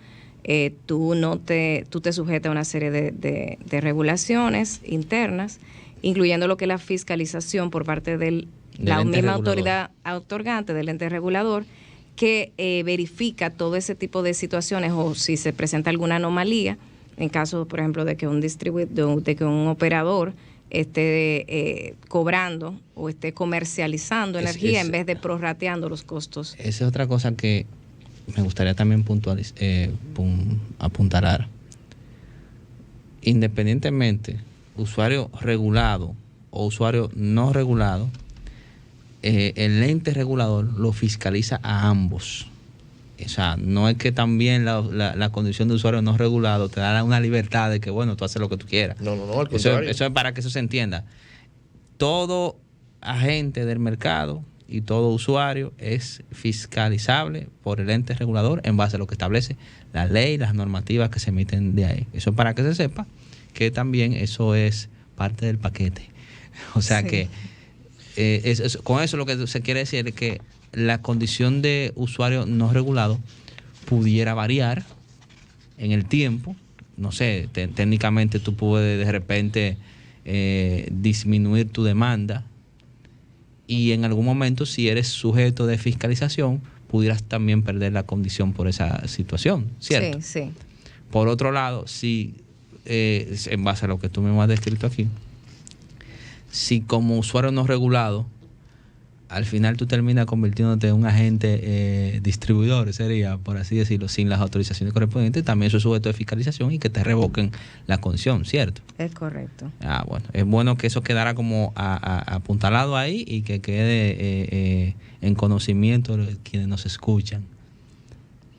tú te sujetas a una serie de regulaciones internas, incluyendo lo que es la fiscalización por parte de la misma autoridad otorgante del ente regulador, que verifica todo ese tipo de situaciones, o si se presenta alguna anomalía, en caso, por ejemplo, de que un operador esté cobrando o esté comercializando energía en vez de prorrateando los costos. Esa es otra cosa que me gustaría también apuntalar. Independientemente, usuario regulado o usuario no regulado, el ente regulador lo fiscaliza a ambos. O sea, no es que también la condición de usuario no regulado te da una libertad de que, bueno, tú haces lo que tú quieras. No, al contrario. Eso es para que eso se entienda. Todo agente del mercado y todo usuario es fiscalizable por el ente regulador en base a lo que establece la ley, las normativas que se emiten de ahí. Eso es para que se sepa que también eso es parte del paquete. O sea que con eso lo que se quiere decir es que la condición de usuario no regulado pudiera variar en el tiempo. No sé, técnicamente tú puedes de repente disminuir tu demanda, y en algún momento, si eres sujeto de fiscalización, pudieras también perder la condición por esa situación, ¿cierto? Sí. Por otro lado, si en base a lo que tú mismo has descrito aquí, si como usuario no regulado, al final tú terminas convirtiéndote en un agente distribuidor, sería, por así decirlo, sin las autorizaciones correspondientes, también eso es sujeto de fiscalización y que te revoquen la concesión, ¿cierto? Es correcto. Bueno, es bueno que eso quedara como apuntalado ahí y que quede en conocimiento de quienes nos escuchan.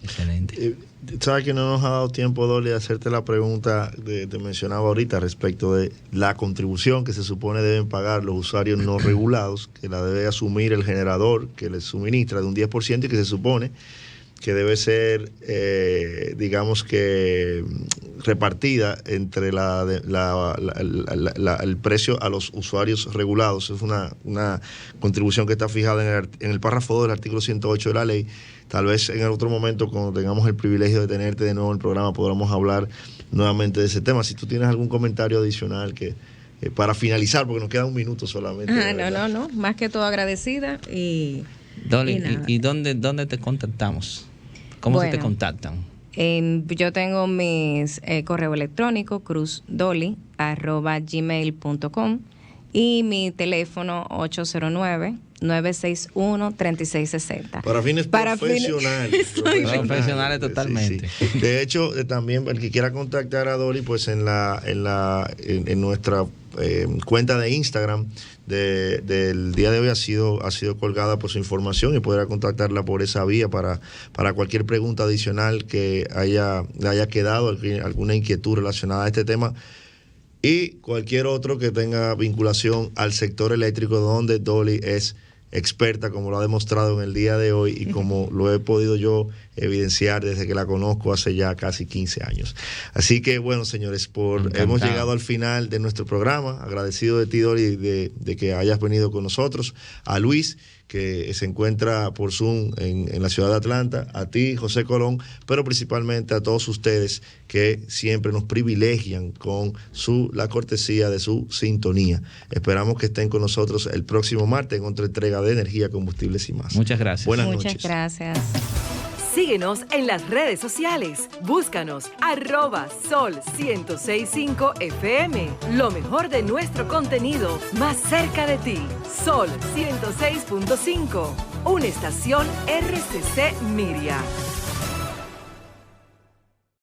Excelente. Sabes que no nos ha dado tiempo, Dolly, de hacerte la pregunta que te mencionaba ahorita respecto de la contribución que se supone deben pagar los usuarios no regulados, que la debe asumir el generador que les suministra de un 10% y que se supone que debe ser, digamos que repartida entre el precio a los usuarios regulados. Es una contribución que está fijada en el párrafo 2 del artículo 108 de la ley. Tal vez en otro momento, cuando tengamos el privilegio de tenerte de nuevo en el programa, podamos hablar nuevamente de ese tema. Si tú tienes algún comentario adicional que para finalizar, porque nos queda un minuto solamente. No, más que todo agradecida. Dolly, ¿y dónde te contactamos? ¿Cómo se te contactan? Yo tengo mis correo electrónico cruzdolly@gmail.com y mi teléfono 809-961-3660. Para fines profesionales. Profesionales totalmente. Sí. De hecho, también el que quiera contactar a Dolly, pues en nuestra cuenta de Instagram del día de hoy ha sido colgada por su información y podrá contactarla por esa vía para cualquier pregunta adicional que haya quedado, alguna inquietud relacionada a este tema y cualquier otro que tenga vinculación al sector eléctrico, donde Dolly es experta, como lo ha demostrado en el día de hoy y como lo he podido yo evidenciar desde que la conozco hace ya casi 15 años. Así que, bueno, señores, hemos llegado al final de nuestro programa. Agradecido de ti, Dolly, de que hayas venido con nosotros. A Luis, que se encuentra por Zoom en la ciudad de Atlanta, a ti, José Colón, pero principalmente a todos ustedes que siempre nos privilegian con la cortesía de su sintonía. Esperamos que estén con nosotros el próximo martes en otra entrega de Energía, Combustibles y Más. Muchas gracias. Buenas noches. Muchas gracias. Síguenos en las redes sociales. Búscanos @Sol1065 FM. Lo mejor de nuestro contenido más cerca de ti. Sol 106.5. Una estación RCC Miria.